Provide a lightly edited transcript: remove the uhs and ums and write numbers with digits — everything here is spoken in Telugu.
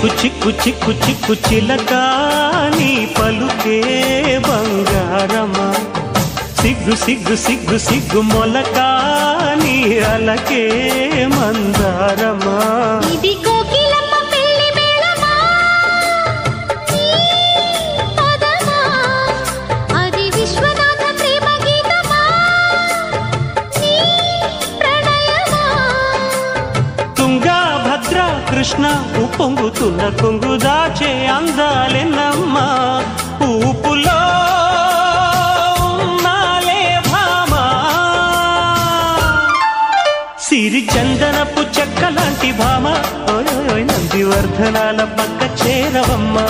చిక్కు చిక్కు చిక్కు చిక్కు చిలక నీ పలుకే బంగారమా సిగ్గు సిగ్గు సిగ్గు సిగ్గు మొలక నీ అలకే మందారమా ఇది కోకిలమ్మ పెళ్లి మేళమా పదమా అది విశ్వనాథ ప్రేమ గీతమా నీ ప్రణయమా తుంగా భద్ర కృష్ణ ఉప్పొంగుతున్న కొంగు దాచే అందాలెన్నమ్మా ఊపులో సిరి చందనపు చెక్క లాంటి భామ నందివర్ధనాల పక్క చేరవమ్మా